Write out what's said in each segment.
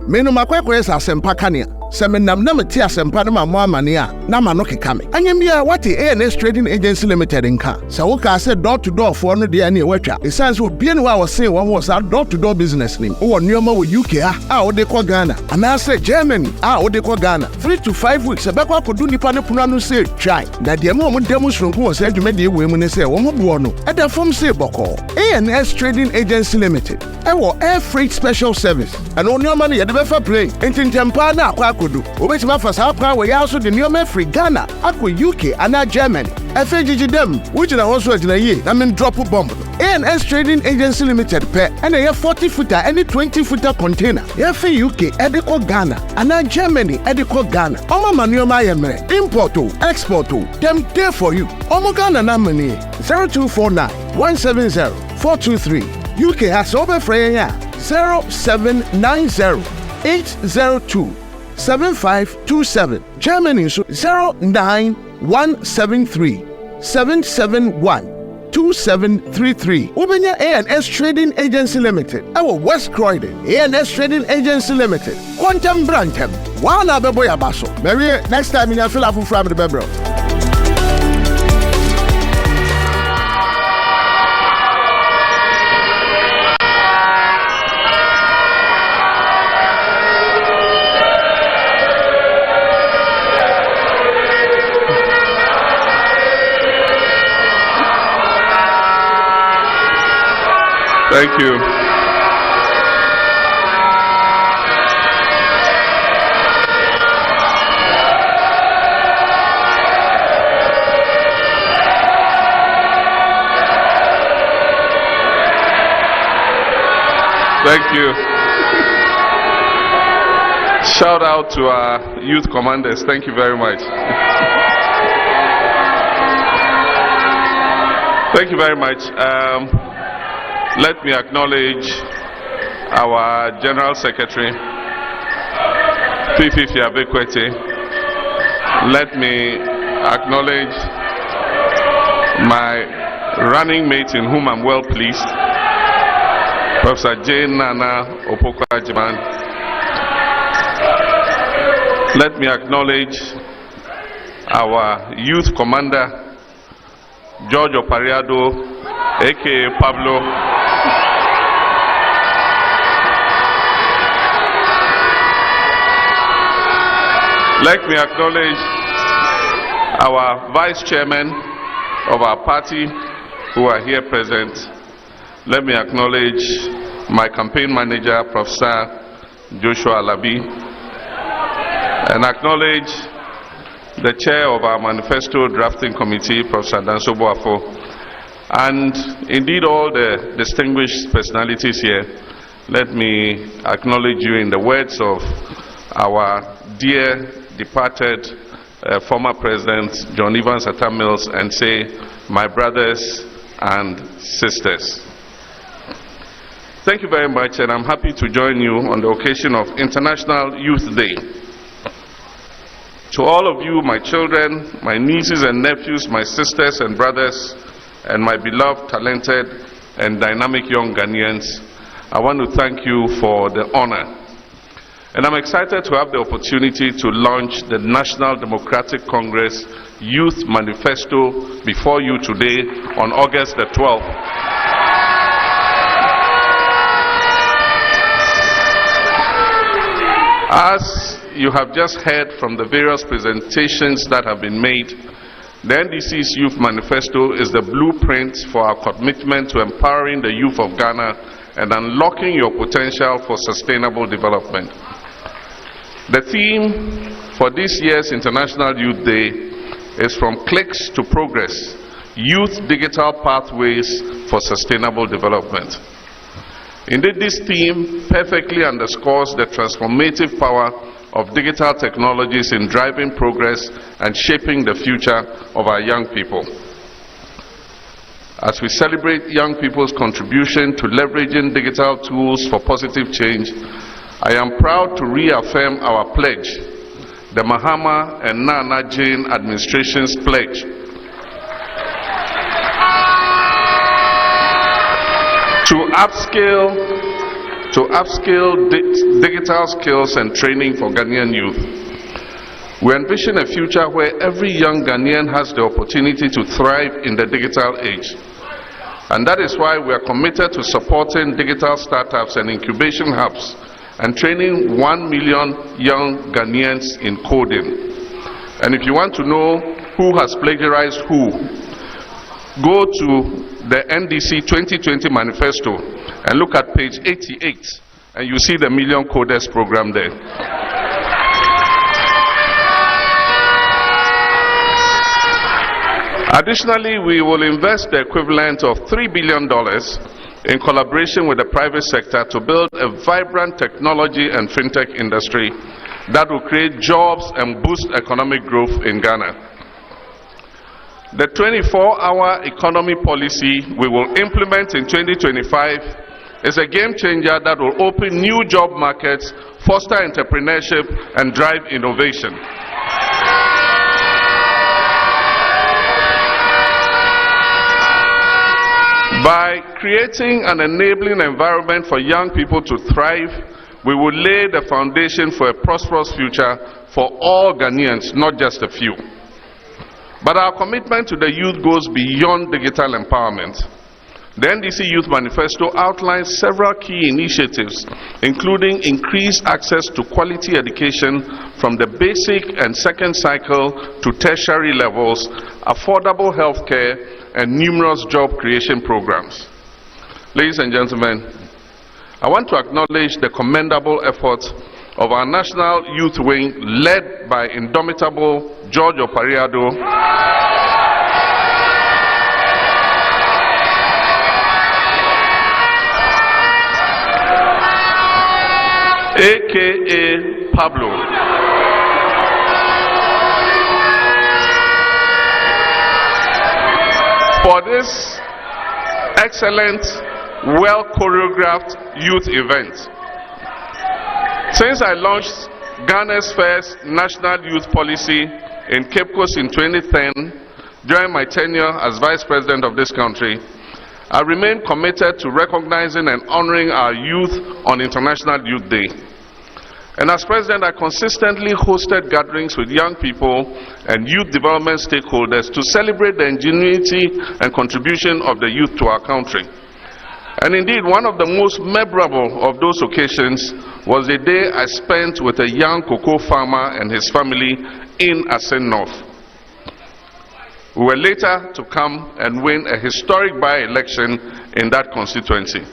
Me no makwa sa asempa kania. Se me nam na meti asempa no ma amane a na ma no keka me. Anyam bia what ANS Trading Agency Limited nka. Se wo ka se door to door for no de na e watwa. E sense obi ne wa wo se wo ho sa door to door business nim. Wo nneoma wo UK a wo de kɔ Ghana. Ana se Germany a wo de kɔ Ghana. 3 to 5 weeks e be kwa kodu nipa ne pono no se try. Na de mo demonstration wo se adwuma de we mu ne se wo ho bo no. E da fom se bɔkɔ. ANS Trading Agency Limited. E wo air freight special service. And nneoma no ye de be fa plane. Entintempa na akwa kodu. Obetima fa sa pra we ya so de nneoma free Ghana akwa UK ana Germany. FGG dem which na also agina ye na men drop bomb. ANS Trading Agency Limited pe and a 40 footer any 20 footer container. Ya fe UK ediko Ghana ana Germany ediko Ghana. Omo manuoma ye mere import o export o dem there for you. Omo Ghana na money 0249 170 423. UK has over free 0790 802 7527. Germany 09173 771 2733. Ubenya ANS Trading Agency Limited. Our West Croydon ANS Trading Agency Limited. Quantum Brantem. Wana beboya baso. Maybe next time in a fill up from the bebro. Thank you. Thank you. Shout out to our youth commanders. Thank you very much. Thank you very much. Let me acknowledge our General Secretary, P50 Abekwete. Let me acknowledge my running mate in whom I'm well pleased, Professor Jane Nana Opokwajiman. Let me acknowledge our youth commander, George Opariado, aka Pablo. Let me acknowledge our vice chairman of our party who are here present. Let me acknowledge my campaign manager, Professor Joshua Alabi, and acknowledge the chair of our manifesto drafting committee, Professor Danso Boafo, and indeed all the distinguished personalities here. Let me acknowledge you in the words of our dear departed former President John Evans Atta Mills and say, my brothers and sisters. Thank you very much, and I'm happy to join you on the occasion of International Youth Day. To all of you, my children, my nieces and nephews, my sisters and brothers, and my beloved, talented, and dynamic young Ghanaians, I want to thank you for the honor. And I'm excited to have the opportunity to launch the National Democratic Congress Youth Manifesto before you today on August the 12th. As you have just heard from the various presentations that have been made, the NDC's Youth Manifesto is the blueprint for our commitment to empowering the youth of Ghana and unlocking your potential for sustainable development. The theme for this year's International Youth Day is From Cliques to Progress, Youth Digital Pathways for Sustainable Development. Indeed, this theme perfectly underscores the transformative power of digital technologies in driving progress and shaping the future of our young people. As we celebrate young people's contribution to leveraging digital tools for positive change, I am proud to reaffirm our pledge, the Mahama and Nana Jane administration's pledge, to to upskill digital skills and training for Ghanaian youth. We envision a future where every young Ghanaian has the opportunity to thrive in the digital age. And that is why we are committed to supporting digital startups and incubation hubs and training 1 million young Ghanaians in coding. And if you want to know who has plagiarized who, go to the NDC 2020 Manifesto and look at page 88, and you see the Million Coders program there. Additionally, we will invest the equivalent of $3 billion in collaboration with the private sector to build a vibrant technology and fintech industry that will create jobs and boost economic growth in Ghana. The 24-hour economy policy we will implement in 2025 is a game changer that will open new job markets, foster entrepreneurship, and drive innovation. By creating an enabling environment for young people to thrive, we will lay the foundation for a prosperous future for all Ghanaians, not just a few. But our commitment to the youth goes beyond digital empowerment. The NDC Youth Manifesto outlines several key initiatives, including increased access to quality education from the basic and second cycle to tertiary levels, affordable health care, and numerous job creation programs. Ladies and gentlemen, I want to acknowledge the commendable efforts of our National Youth Wing, led by indomitable George Opariado, aka Pablo, for this excellent, well choreographed youth event. Since I launched Ghana's first national youth policy in Cape Coast in 2010, during my tenure as Vice President of this country, I remain committed to recognizing and honoring our youth on International Youth Day. And as President, I consistently hosted gatherings with young people and youth development stakeholders to celebrate the ingenuity and contribution of the youth to our country. And indeed, one of the most memorable of those occasions was the day I spent with a young cocoa farmer and his family in Asen North. We were later to come and win a historic by-election in that constituency.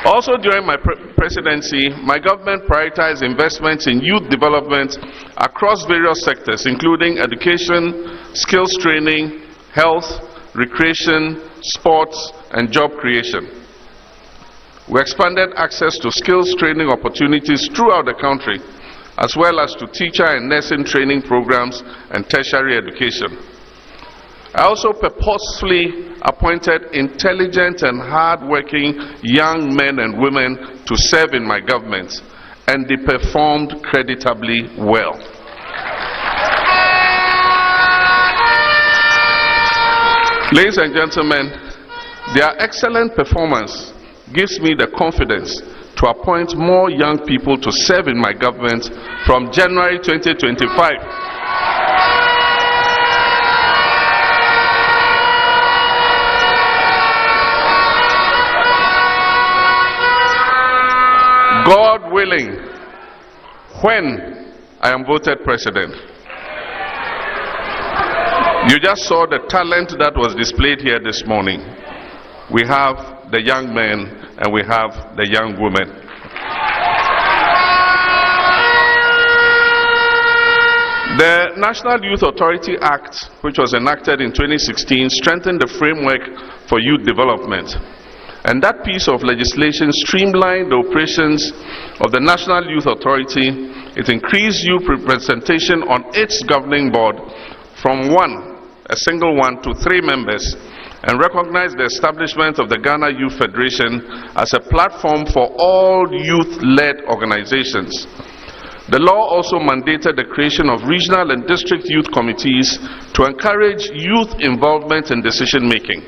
Also during my presidency, my government prioritized investments in youth development across various sectors, including education, skills training, health, recreation, sports, and job creation. We expanded access to skills training opportunities throughout the country, as well as to teacher and nursing training programs and tertiary education. I also purposefully appointed intelligent and hard-working young men and women to serve in my government, and they performed creditably well. Ladies and gentlemen, their excellent performance gives me the confidence to appoint more young people to serve in my government from January 2025. God willing, when I am voted president. You just saw the talent that was displayed here this morning. We have the young men and we have the young women. The National Youth Authority Act, which was enacted in 2016, strengthened the framework for youth development. And that piece of legislation streamlined the operations of the National Youth Authority. It increased youth representation on its governing board from a single one, to 3 members, and recognized the establishment of the Ghana Youth Federation as a platform for all youth-led organizations. The law also mandated the creation of regional and district youth committees to encourage youth involvement in decision-making.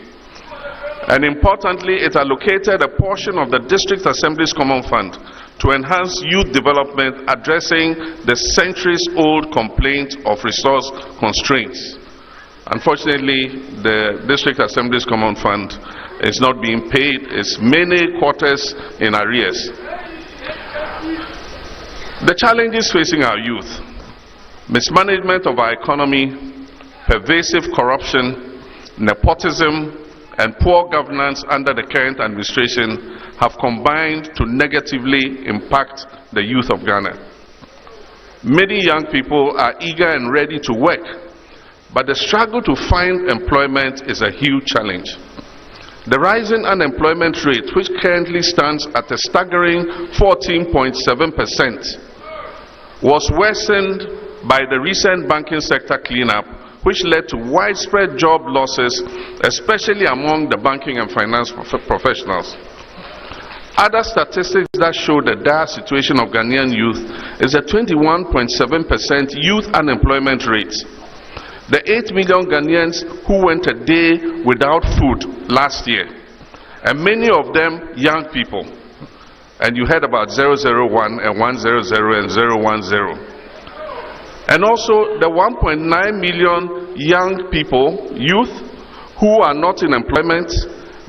And importantly, it allocated a portion of the District Assembly's Common Fund to enhance youth development, addressing the centuries-old complaint of resource constraints. Unfortunately, the District Assembly's Common Fund is not being paid. It's many quarters in arrears. The challenges facing our youth: mismanagement of our economy, pervasive corruption, nepotism, and poor governance under the current administration have combined to negatively impact the youth of Ghana. Many young people are eager and ready to work, but the struggle to find employment is a huge challenge. The rising unemployment rate, which currently stands at a staggering 14.7%, was worsened by the recent banking sector cleanup, which led to widespread job losses, especially among the banking and finance professionals. Other statistics that show the dire situation of Ghanaian youth is a 21.7% youth unemployment rate. The 8 million Ghanaians who went a day without food last year, and many of them young people. And you heard about 001 and 100 and 010. And also the 1.9 million young people, youth, who are not in employment,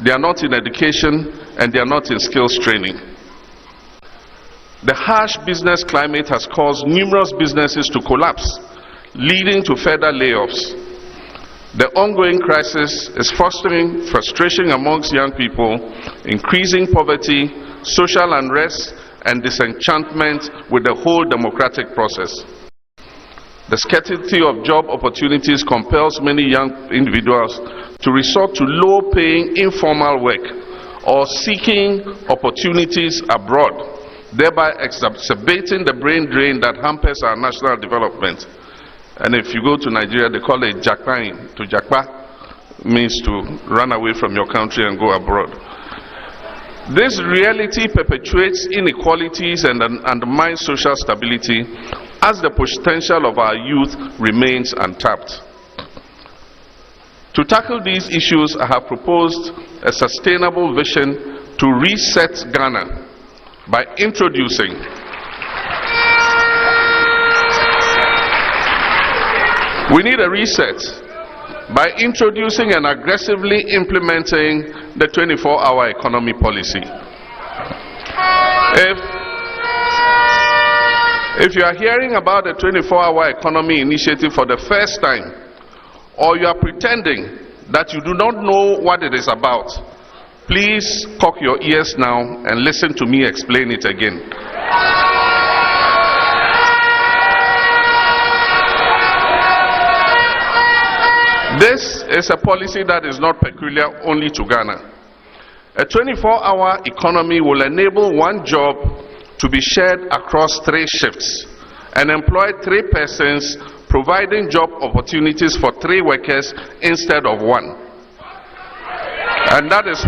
they are not in education, and they are not in skills training. The harsh business climate has caused numerous businesses to collapse, leading to further layoffs. The ongoing crisis is fostering frustration amongst young people, increasing poverty, social unrest, and disenchantment with the whole democratic process. The scarcity of job opportunities compels many young individuals to resort to low-paying informal work or seeking opportunities abroad, thereby exacerbating the brain drain that hampers our national development. And if you go to Nigeria, they call it jakpaing. To jakpa means to run away from your country and go abroad. This reality perpetuates inequalities and undermines social stability, as the potential of our youth remains untapped. To tackle these issues, I have proposed a sustainable vision to reset Ghana by introducing we need a reset by introducing and aggressively implementing the 24-hour economy policy. If you are hearing about the 24-hour economy initiative for the first time, or you are pretending that you do not know what it is about, please cock your ears now and listen to me explain it again. This is a policy that is not peculiar only to Ghana. A 24-hour economy will enable one job to be shared across 3 shifts and employ 3 persons, providing job opportunities for 3 workers instead of 1. And that is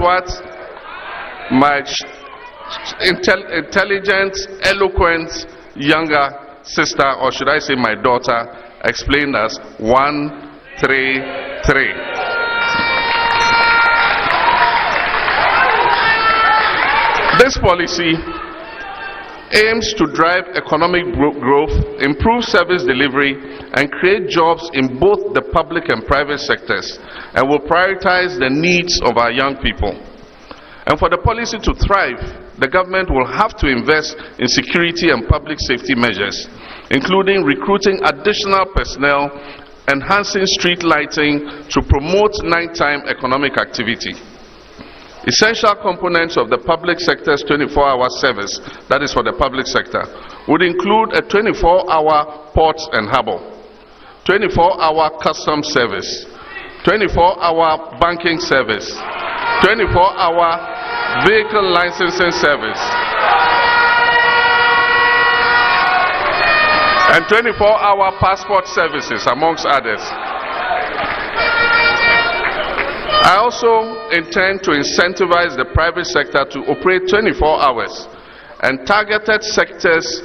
what my intelligent, eloquent younger sister, or should I say my daughter, explained as 1-3-3. This policy aims to drive economic growth, improve service delivery, and create jobs in both the public and private sectors, and will prioritize the needs of our young people. And for the policy to thrive, the government will have to invest in security and public safety measures, including recruiting additional personnel, enhancing street lighting to promote nighttime economic activity. Essential components of the public sector's 24-hour service, that is for the public sector, would include a 24-hour ports and harbor, 24-hour customs service, 24-hour banking service, 24-hour vehicle licensing service, and 24-hour passport services, amongst others. I also intend to incentivize the private sector to operate 24 hours, and targeted sectors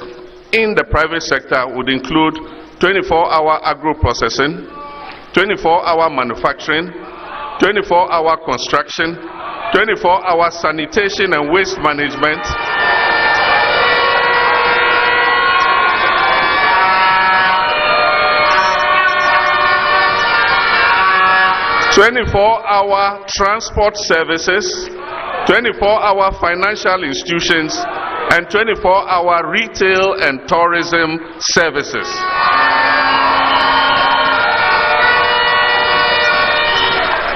in the private sector would include 24-hour agro-processing, 24-hour manufacturing, 24-hour construction, 24-hour sanitation and waste management, 24-hour transport services, 24-hour financial institutions, and 24-hour retail and tourism services.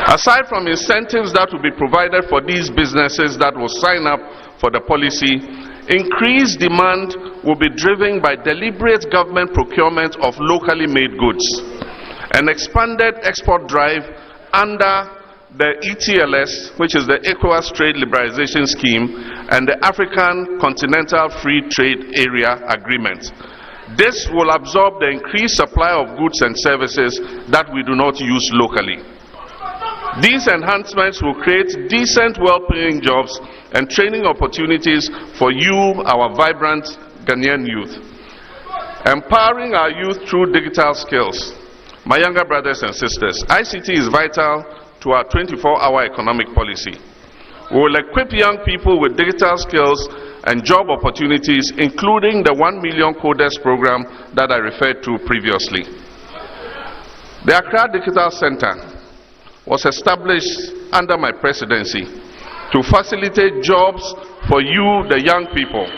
Aside from incentives that will be provided for these businesses that will sign up for the policy, increased demand will be driven by deliberate government procurement of locally made goods, an expanded export drive under the ETLS, which is the ECOWAS Trade Liberalization Scheme, and the African Continental Free Trade Area Agreement. This will absorb the increased supply of goods and services that we do not use locally. These enhancements will create decent, well-paying jobs and training opportunities for you, our vibrant Ghanaian youth. Empowering our youth through digital skills. My younger brothers and sisters, ICT is vital to our 24-hour economic policy. We will equip young people with digital skills and job opportunities, including the 1 million coders program that I referred to previously. The Accra Digital Center was established under my presidency to facilitate jobs for you, the young people.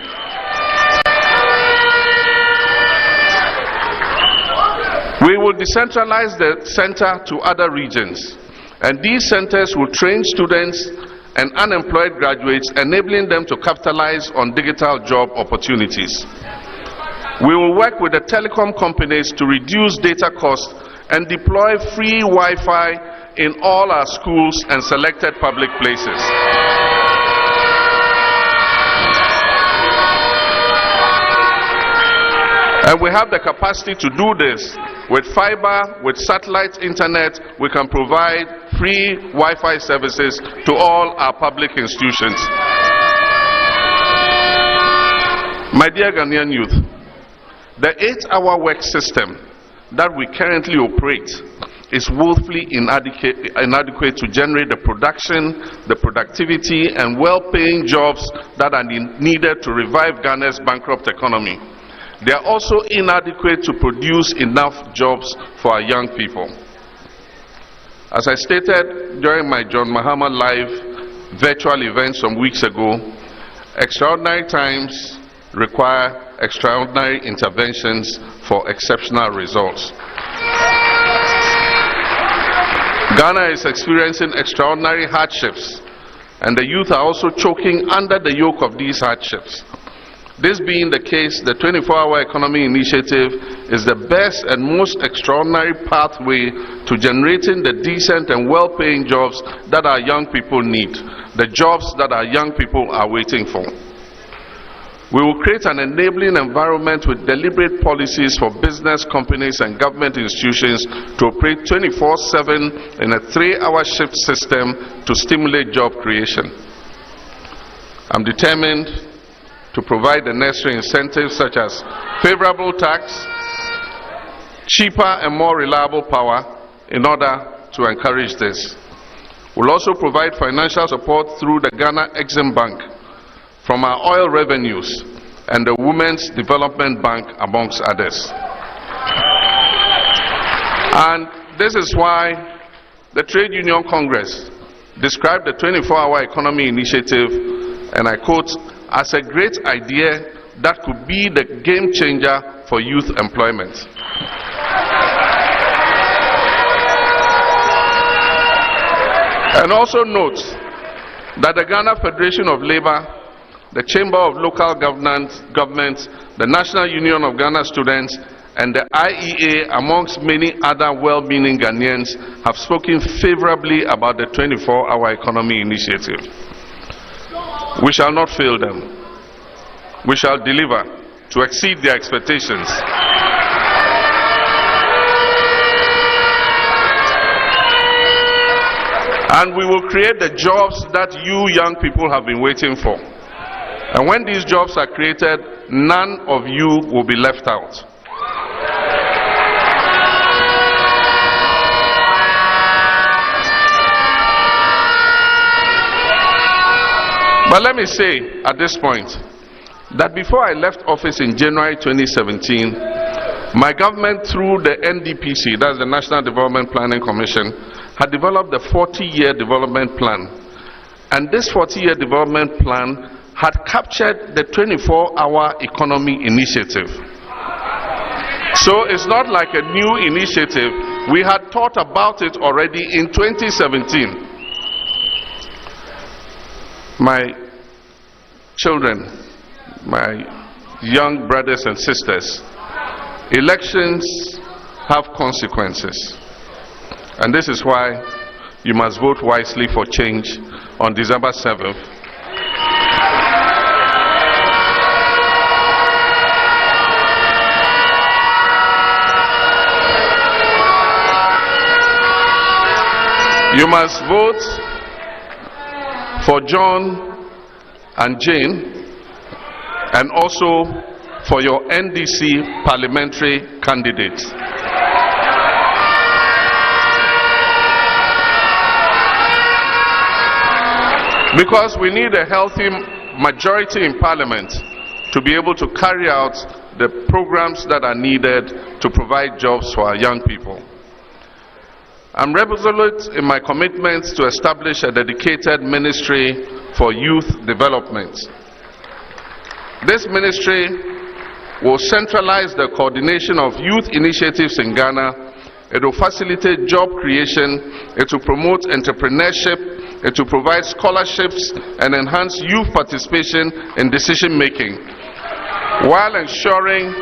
We will decentralize the center to other regions, and these centers will train students and unemployed graduates, enabling them to capitalize on digital job opportunities. We will work with the telecom companies to reduce data costs and deploy free Wi-Fi in all our schools and selected public places. And we have the capacity to do this. With fiber, with satellite internet, we can provide free Wi-Fi services to all our public institutions. My dear Ghanaian youth, the 8-hour work system that we currently operate is woefully inadequate to generate the production, the productivity, and well-paying jobs that are needed to revive Ghana's bankrupt economy. They are also inadequate to produce enough jobs for our young people. As I stated during my John Mahama Live virtual event some weeks ago, extraordinary times require extraordinary interventions for exceptional results. Ghana is experiencing extraordinary hardships, and the youth are also choking under the yoke of these hardships. This being the case, the 24-hour economy initiative is the best and most extraordinary pathway to generating the decent and well-paying jobs that our young people need, the jobs that our young people are waiting for. We will create an enabling environment with deliberate policies for business, companies, and government institutions to operate 24/7 in a 3-hour shift system to stimulate job creation. I'm determined to provide the necessary incentives such as favorable tax, cheaper and more reliable power in order to encourage this. We'll also provide financial support through the Ghana Exim Bank from our oil revenues and the Women's Development Bank, amongst others. And this is why the Trade Union Congress described the 24-hour economy initiative, and I quote, as a great idea that could be the game changer for youth employment. And also note that the Ghana Federation of Labour, the Chamber of Local Governments, the National Union of Ghana Students, and the IEA, amongst many other well-meaning Ghanaians, have spoken favorably about the 24-hour economy initiative. We shall not fail them. We shall deliver to exceed their expectations. And we will create the jobs that you young people have been waiting for. And when these jobs are created, none of you will be left out. But let me say at this point that before I left office in January 2017, my government, through the NDPC, that's the National Development Planning Commission, had developed a 40-year development plan. And this 40-year development plan had captured the 24-hour economy initiative. So it's not like a new initiative. We had thought about it already in 2017. My children, my young brothers and sisters, elections have consequences. And this is why you must vote wisely for change on December 7th. You must vote for John and Jane, and also for your NDC parliamentary candidates. Because we need a healthy majority in Parliament to be able to carry out the programs that are needed to provide jobs for our young people. I'm resolute in my commitment to establish a dedicated ministry for youth development. This ministry will centralize the coordination of youth initiatives in Ghana. It will facilitate job creation. It will promote entrepreneurship. It will provide scholarships and enhance youth participation in decision making, while ensuring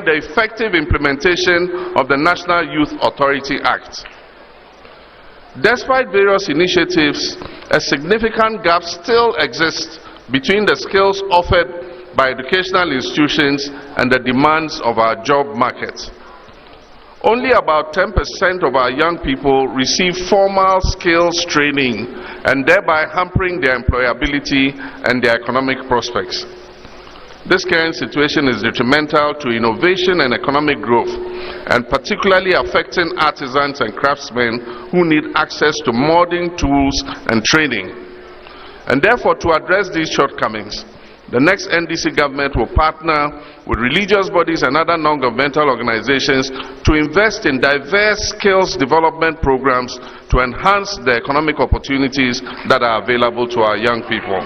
the effective implementation of the National Youth Authority Act. Despite various initiatives, a significant gap still exists between the skills offered by educational institutions and the demands of our job market. Only about 10% of our young people receive formal skills training, and thereby hampering their employability and their economic prospects. This current situation is detrimental to innovation and economic growth, and particularly affecting artisans and craftsmen who need access to modern tools and training. And therefore, to address these shortcomings, the next NDC government will partner with religious bodies and other non-governmental organizations to invest in diverse skills development programs to enhance the economic opportunities that are available to our young people.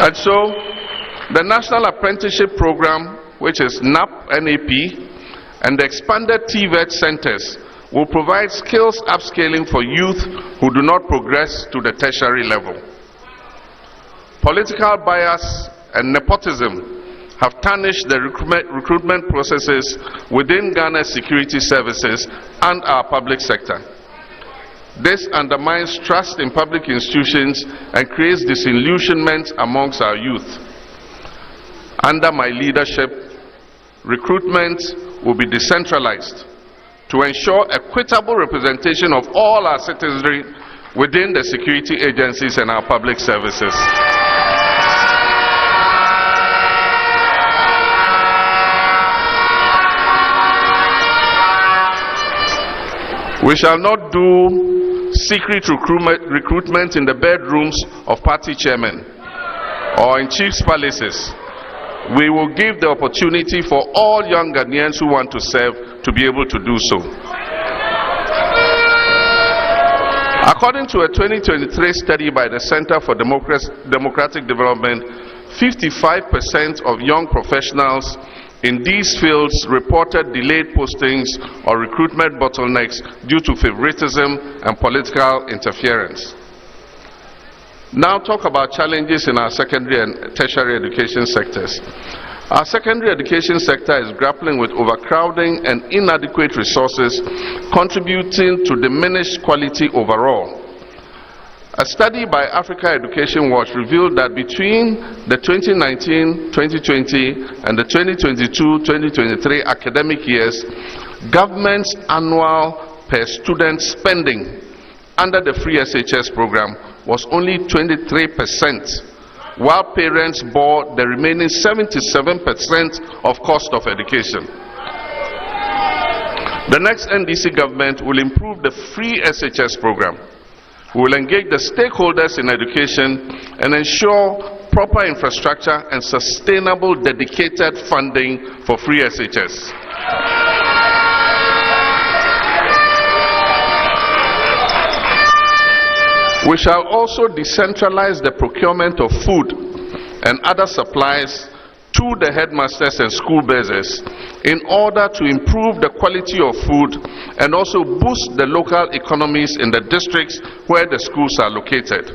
And so, the National Apprenticeship Program, which is NAP, and the expanded TVET centers will provide skills upscaling for youth who do not progress to the tertiary level. Political bias and nepotism have tarnished the recruitment processes within Ghana's security services and our public sector. This undermines trust in public institutions and creates disillusionment amongst our youth. Under my leadership, recruitment will be decentralized to ensure equitable representation of all our citizenry within the security agencies and our public services. We shall not do secret recruitment in the bedrooms of party chairmen or in chiefs' palaces. We will give the opportunity for all young Ghanaians who want to serve to be able to do so. According to a 2023 study by the Center for Democratic Development, 55% of young professionals in these fields reported delayed postings or recruitment bottlenecks due to favoritism and political interference. Now talk about challenges in our secondary and tertiary education sectors. Our secondary education sector is grappling with overcrowding and inadequate resources, contributing to diminished quality overall. A study by Africa Education Watch revealed that between the 2019-2020 and the 2022-2023 academic years, government's annual per student spending under the free SHS program was only 23%, while parents bore the remaining 77% of cost of education. The next NDC government will improve the free SHS program. We will engage the stakeholders in education and ensure proper infrastructure and sustainable dedicated funding for free SHS. We shall also decentralize the procurement of food and other supplies to the headmasters and school bases in order to improve the quality of food and also boost the local economies in the districts where the schools are located.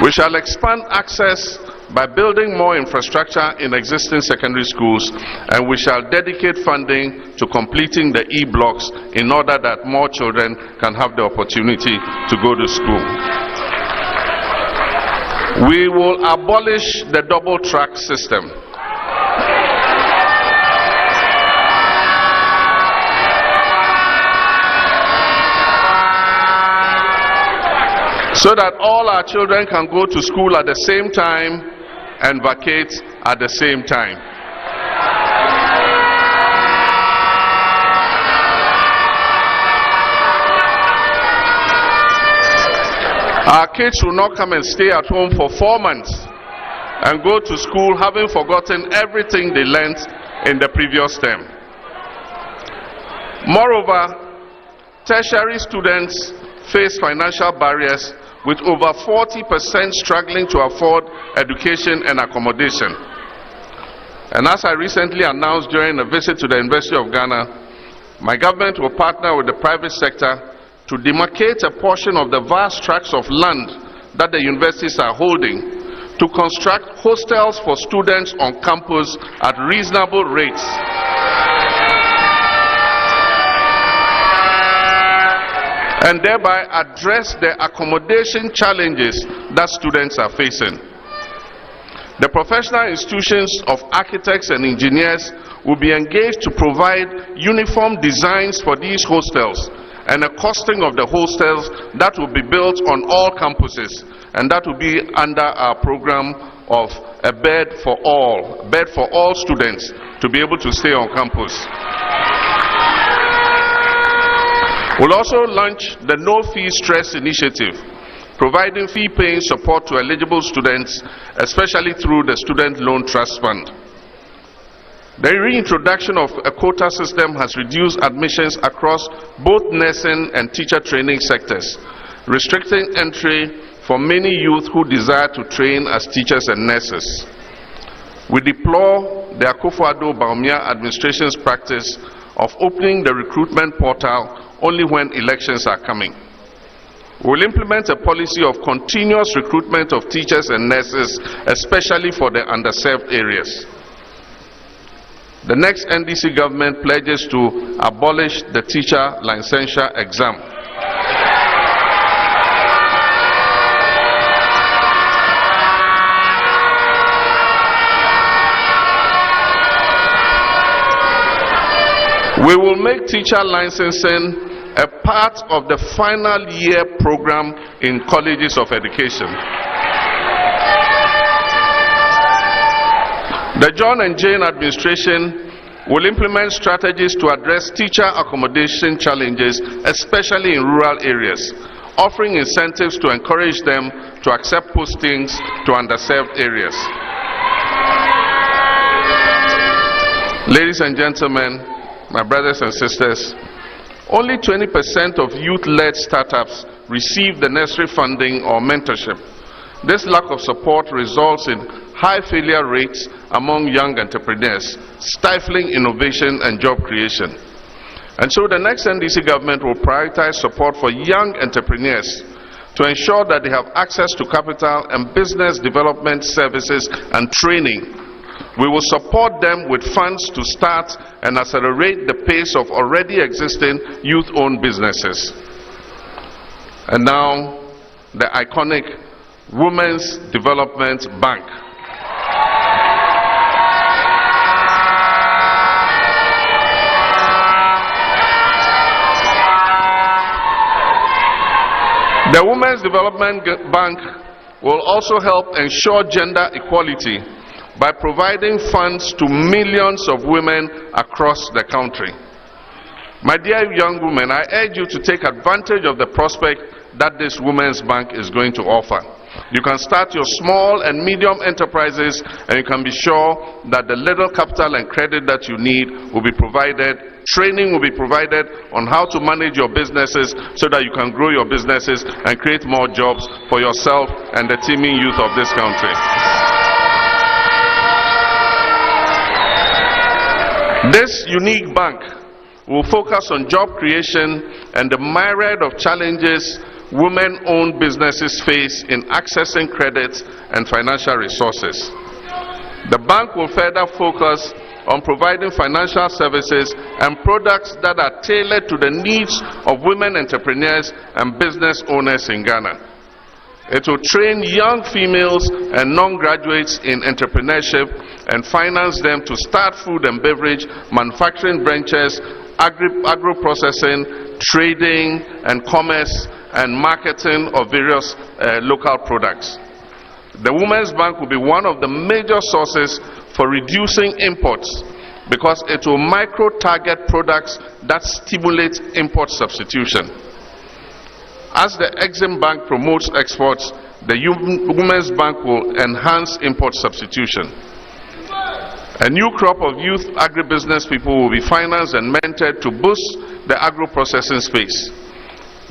We shall expand access by building more infrastructure in existing secondary schools, and we shall dedicate funding to completing the E-blocks in order that more children can have the opportunity to go to school. We will abolish the double track system. So that all our children can go to school at the same time and vacate at the same time. Our kids will not come and stay at home for 4 months and go to school having forgotten everything they learned in the previous term. Moreover, tertiary students face financial barriers, with over 40% struggling to afford education and accommodation. And as I recently announced during a visit to the University of Ghana, my government will partner with the private sector to demarcate a portion of the vast tracts of land that the universities are holding to construct hostels for students on campus at reasonable rates. And thereby address the accommodation challenges that students are facing. The professional institutions of architects and engineers will be engaged to provide uniform designs for these hostels and a costing of the hostels that will be built on all campuses, and that will be under our program of a bed for all students to be able to stay on campus. We'll also launch the No Fee Stress initiative, providing fee-paying support to eligible students, especially through the Student Loan Trust Fund. The reintroduction of a quota system has reduced admissions across both nursing and teacher training sectors, restricting entry for many youth who desire to train as teachers and nurses. We deplore the Akufo-Addo-Bawumia administration's practice of opening the recruitment portal only when elections are coming. We will implement a policy of continuous recruitment of teachers and nurses, especially for the underserved areas. The next NDC government pledges to abolish the teacher licensure exam. We will make teacher licensing a part of the final year program in colleges of education. The John and Jane administration will implement strategies to address teacher accommodation challenges, especially in rural areas, offering incentives to encourage them to accept postings to underserved areas. Ladies and gentlemen, my brothers and sisters, only 20% of youth-led startups receive the necessary funding or mentorship. This lack of support results in high failure rates among young entrepreneurs, stifling innovation and job creation. And so the next NDC government will prioritize support for young entrepreneurs to ensure that they have access to capital and business development services and training. We will support them with funds to start and accelerate the pace of already existing youth-owned businesses. And now, the iconic Women's Development Bank. The Women's Development Bank will also help ensure gender equality by providing funds to millions of women across the country. My dear young women, I urge you to take advantage of the prospect that this Women's Bank is going to offer. You can start your small and medium enterprises, and you can be sure that the little capital and credit that you need will be provided. Training will be provided on how to manage your businesses so that you can grow your businesses and create more jobs for yourself and the teeming youth of this country. This unique bank will focus on job creation and the myriad of challenges women-owned businesses face in accessing credit and financial resources. The bank will further focus on providing financial services and products that are tailored to the needs of women entrepreneurs and business owners in Ghana. It will train young females and non-graduates in entrepreneurship and finance them to start food and beverage, manufacturing branches, agro-processing, trading and commerce and marketing of various local products. The Women's Bank will be one of the major sources for reducing imports because it will micro-target products that stimulate import substitution. As the Exim Bank promotes exports, the Women's Bank will enhance import substitution. A new crop of youth agribusiness people will be financed and mentored to boost the agro-processing space.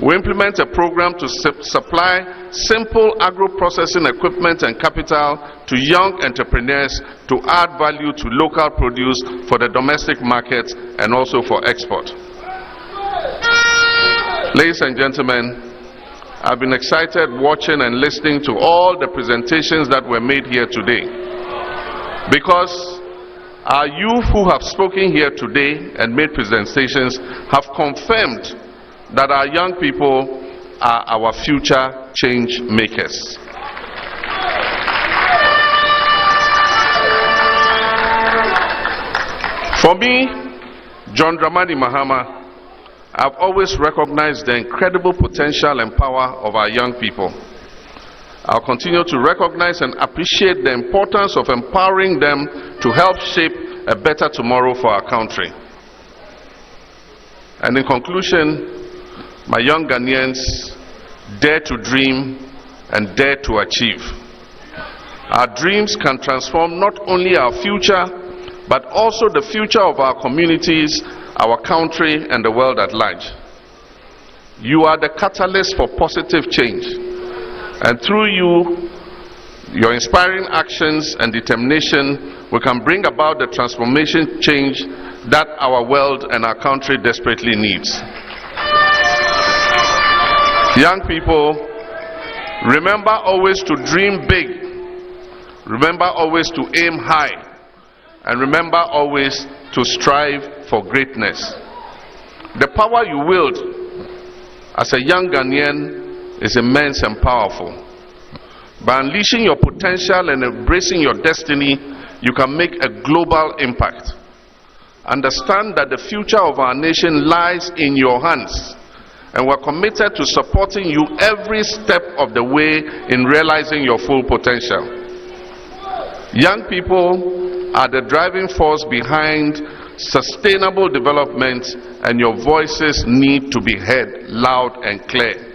We implement a program to supply simple agro-processing equipment and capital to young entrepreneurs to add value to local produce for the domestic market and also for export. Ladies and gentlemen, I've been excited watching and listening to all the presentations that were made here today, because our youth who have spoken here today and made presentations have confirmed that our young people are our future change makers. For me, John Dramani Mahama, I've always recognized the incredible potential and power of our young people. I'll continue to recognize and appreciate the importance of empowering them to help shape a better tomorrow for our country. And in conclusion, my young Ghanaians, dare to dream and dare to achieve. Our dreams can transform not only our future, but also the future of our communities, our country, and the world at large. You are the catalyst for positive change, and through you, your inspiring actions and determination, we can bring about the transformation change that our world and our country desperately needs. Young people, remember always to dream big, remember always to aim high, and remember always to strive for greatness. The power you wield as a young Ghanaian is immense and powerful. By unleashing your potential and embracing your destiny, you can make a global impact. Understand that the future of our nation lies in your hands, and we're committed to supporting you every step of the way in realizing your full potential. Young people are the driving force behind sustainable development, and your voices need to be heard loud and clear.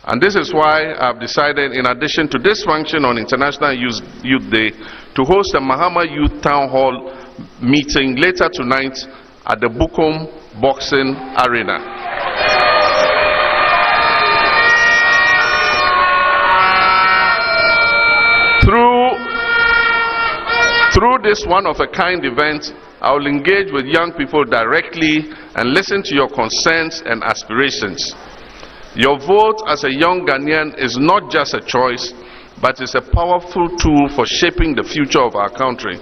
And this is why I've decided, in addition to this function on International Youth Day, to host a Mahama Youth Town Hall meeting later tonight at the Bukom Boxing Arena. Through this one-of-a-kind event, I will engage with young people directly and listen to your concerns and aspirations. Your vote as a young Ghanaian is not just a choice, but is a powerful tool for shaping the future of our country.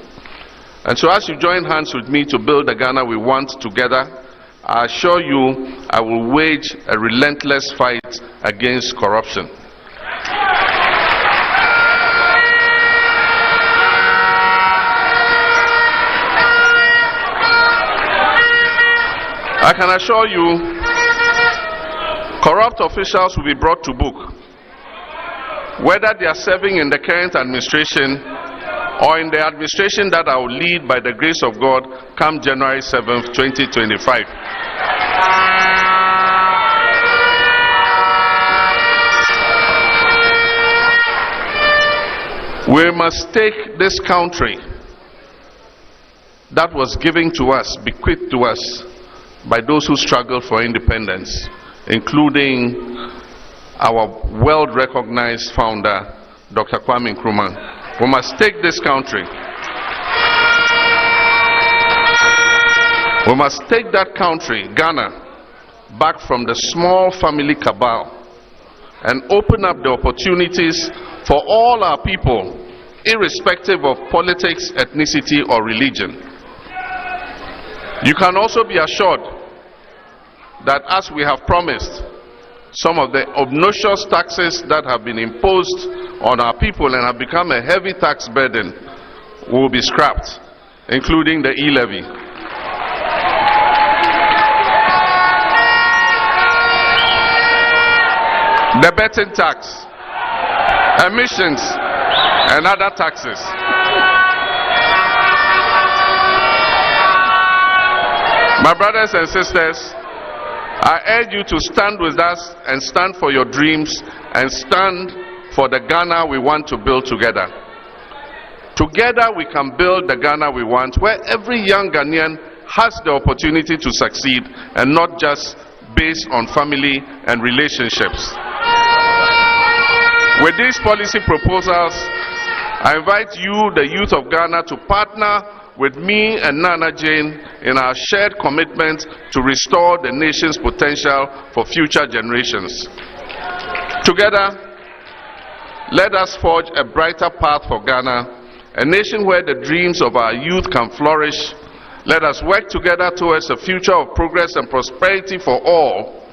And so as you join hands with me to build the Ghana we want together, I assure you I will wage a relentless fight against corruption. I can assure you, corrupt officials will be brought to book, whether they are serving in the current administration or in the administration that I will lead by the grace of God come January 7th, 2025. We must take this country that was given to us, bequeathed to us by those who struggled for independence, including our world-recognized founder, Dr. Kwame Nkrumah. We must take this country. We must take that country, Ghana, back from the small family cabal and open up the opportunities for all our people, irrespective of politics, ethnicity, or religion. You can also be assured that, as we have promised, some of the obnoxious taxes that have been imposed on our people and have become a heavy tax burden will be scrapped, including the e-levy. The betting tax, emissions, and other taxes. My brothers and sisters, I urge you to stand with us and stand for your dreams and stand for the Ghana we want to build together. Together we can build the Ghana we want, where every young Ghanaian has the opportunity to succeed and not just based on family and relationships. With these policy proposals, I invite you, the youth of Ghana, to partner with me and Nana Jane in our shared commitment to restore the nation's potential for future generations. Together, let us forge a brighter path for Ghana, a nation where the dreams of our youth can flourish. Let us work together towards a future of progress and prosperity for all.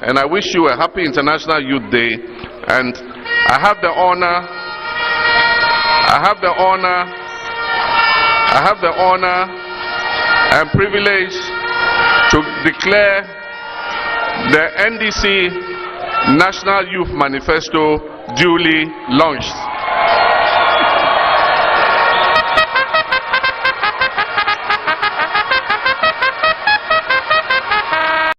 And I wish you a happy International Youth Day. And I have the honor and privilege to declare the NDC National Youth Manifesto duly launched.